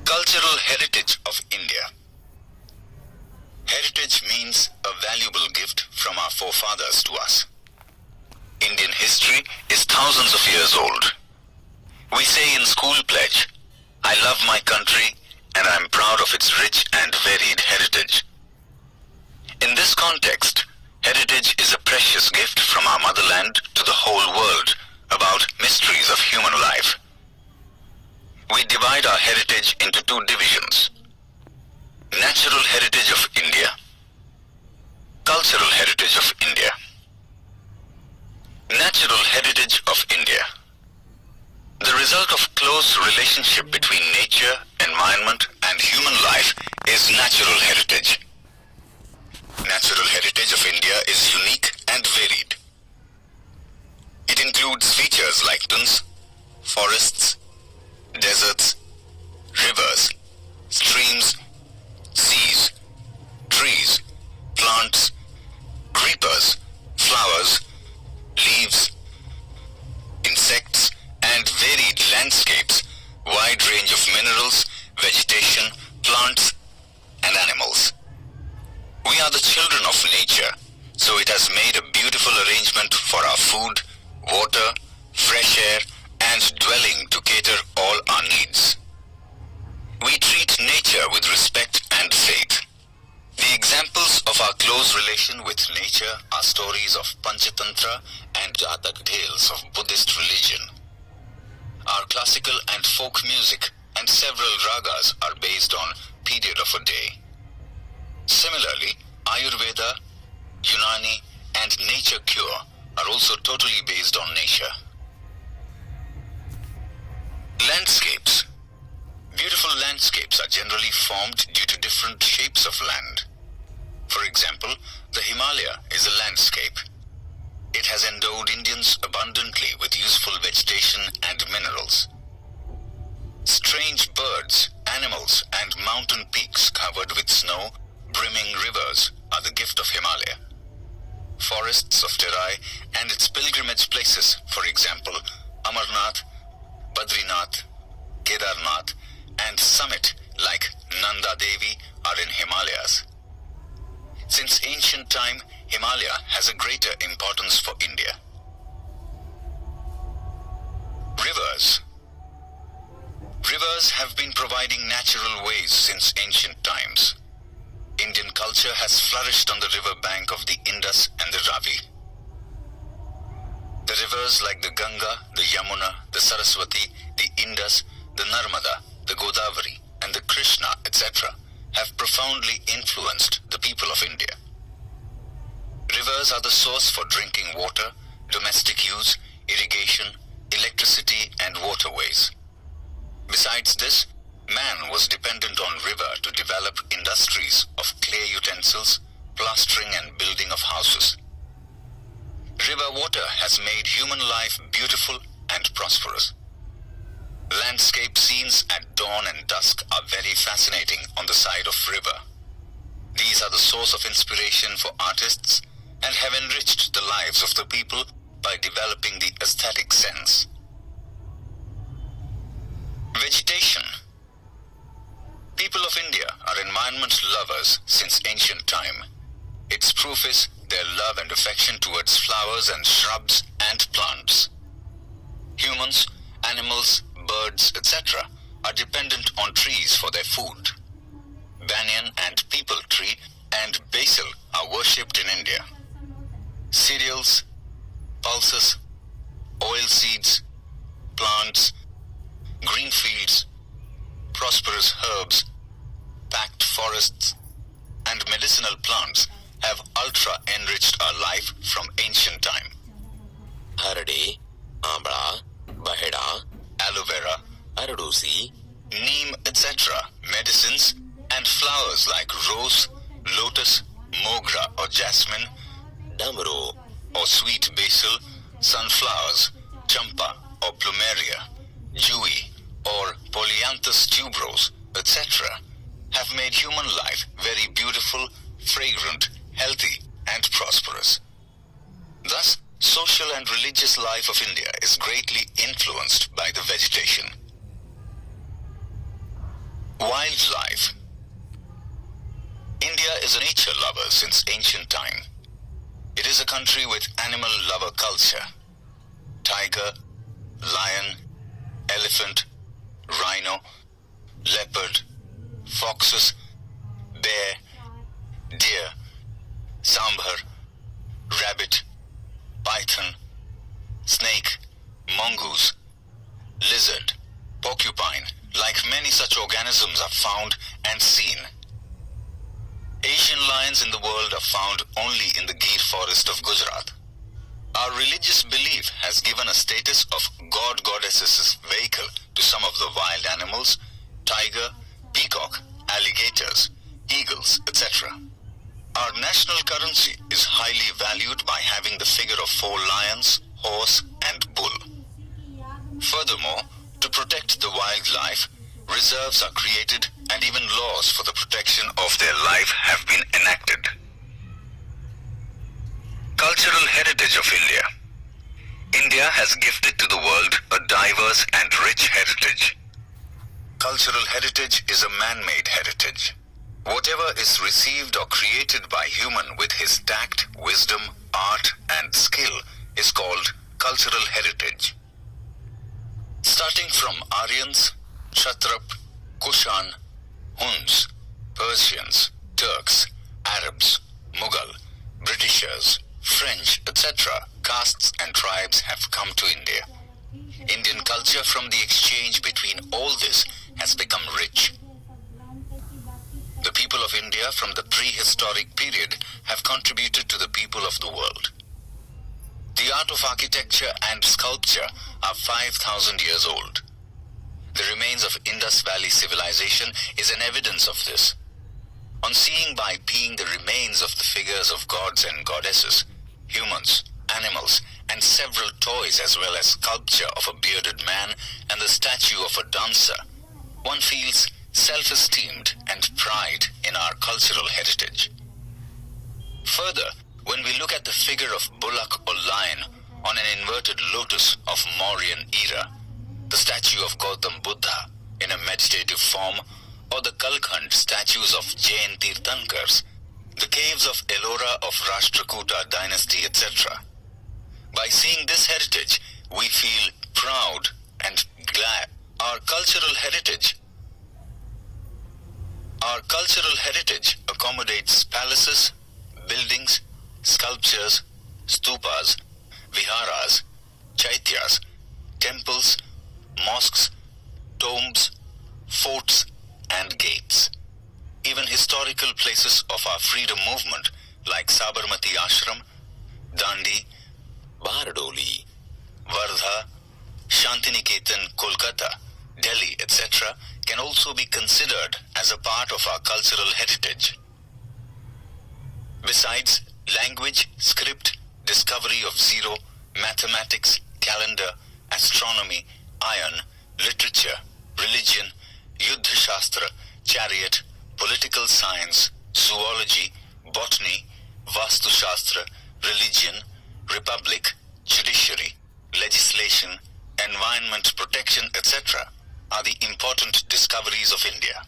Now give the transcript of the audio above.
Cultural heritage of India. Heritage means a valuable gift from our forefathers to us. Indian history is thousands of years old. We say in school pledge, I love my country and I am proud of its rich and varied heritage. In this context, heritage is a precious gift from our motherland to the whole world about mysteries of human life. We divide our heritage into two divisions: natural heritage of India, cultural heritage of India. Natural heritage of India. The result of close relationship between nature, environment and human life is natural heritage. Natural heritage of India is unique and varied. It includes features like mountains, forests, deserts, rivers, streams, seas, trees, plants, creepers, flowers, leaves, insects, and varied landscapes, wide range of minerals, vegetation, plants, and animals. We are the children of nature, so it has made a beautiful arrangement for our food, water, fresh air, and dwelling to cater all our needs. We treat nature with respect and faith. The examples of our close relation with nature are stories of Panchatantra and Jatak tales of Buddhist religion. Our classical and folk music and several ragas are based on period of a day. Similarly, Ayurveda, Unani, and nature cure are also totally based on nature. Landscapes. Beautiful landscapes are generally formed due to different shapes of land. For example, the Himalaya is a landscape. It has endowed Indians abundantly with useful vegetation and minerals. Strange birds, animals, and mountain peaks covered with snow, brimming rivers are the gift of Himalaya. Forests of Terai and its pilgrimage places, for example, Amarnath, Badrinath, Kedarnath, and summit like Nanda Devi are in Himalayas. Since ancient time, Himalaya has a greater importance for India. Rivers. Rivers have been providing natural ways since ancient times. Indian culture has flourished on the river bank of the Indus and the Ravi. The rivers like the Ganga, the Yamuna, the Saraswati, the Indus, the Narmada, the Godavari, and the Krishna, etc., have profoundly influenced the people of India. Rivers are the source for drinking water, domestic use, irrigation, electricity, and waterways. Besides this, man was dependent on river to develop industries of clay utensils, plastering and building of houses. River water has made human life beautiful and prosperous. Landscape scenes at dawn and dusk are very fascinating on the side of river. These are the source of inspiration for artists and have enriched the lives of the people by developing the aesthetic sense. Vegetation. People of India are environment lovers since ancient time. Its proof is their love and affection towards flowers and shrubs and plants. Humans, animals, birds, etc. are dependent on trees for their food. Banyan and peepal tree and basil are worshipped in India. Cereals, pulses, oil seeds, plants, green fields, prosperous herbs, packed forests, and medicinal plants have ultra-enriched our life from ancient time. Harade, Ambla, Baheda, aloe vera, aradusi, neem, etc. medicines and flowers like rose, lotus, mogra or jasmine, damaro or sweet basil, sunflowers, champa or plumeria, dewy or polyanthus tuberose, etc. have made human life very beautiful, fragrant, healthy and prosperous. Thus, social and religious life of India is greatly influenced by the vegetation. Wildlife. India is a nature lover since ancient time. It is a country with animal lover culture. Tiger, lion, elephant, rhino, leopard, foxes, bear, deer, sambar, rabbit, python, snake, mongoose, lizard, porcupine, like many such organisms are found and seen. Asian lions in the world are found only in the Gir forest of Gujarat. Our religious belief has given a status of god-goddesses vehicle to some of the wild animals, tiger, peacock, alligators, eagles, etc. Our national currency is highly valued by having the figure of 4 lions, horse and bull. Furthermore, to protect the wildlife, reserves are created and even laws for the protection of their life have been enacted. Cultural heritage of India. India has gifted to the world a diverse and rich heritage. Cultural heritage is a man-made heritage. Whatever is received or created by human with his tact, wisdom, art and skill is called cultural heritage. Starting from Aryans, Kshatrap, Kushan, Huns, Persians, Turks, Arabs, Mughal, Britishers, French, etc., castes and tribes have come to India. Indian culture from the exchange between all this has become rich. The people of India from the prehistoric period have contributed to the people of the world. The art of architecture and sculpture are 5,000 years old. The remains of Indus Valley civilization is an evidence of this. On seeing by being the remains of the figures of gods and goddesses, humans, animals, and several toys as well as sculpture of a bearded man and the statue of a dancer, one feels self-esteemed and pride in our cultural heritage. Further, when we look at the figure of bullock or lion on an inverted lotus of Mauryan era, the statue of Gautam Buddha in a meditative form, or the Kalkhand statues of Jain Tirthankars, the caves of Ellora of Rashtrakuta dynasty, etc. By seeing this heritage, we feel proud and glad. Our cultural heritage accommodates palaces, buildings, sculptures, stupas, viharas, chaityas, temples, mosques, tombs, forts and gates. Even historical places of our freedom movement like Sabarmati Ashram, Dandi, Bardoli, Wardha, Shantiniketan, Kolkata, Delhi, etc. can also be considered as a part of our cultural heritage. Besides, language, script, discovery of zero, mathematics, calendar, astronomy, iron, literature, religion, Yuddha Shastra, chariot, political science, zoology, botany, Vastu Shastra, religion, republic, judiciary, legislation, environment protection, etc. are the important discoveries of India.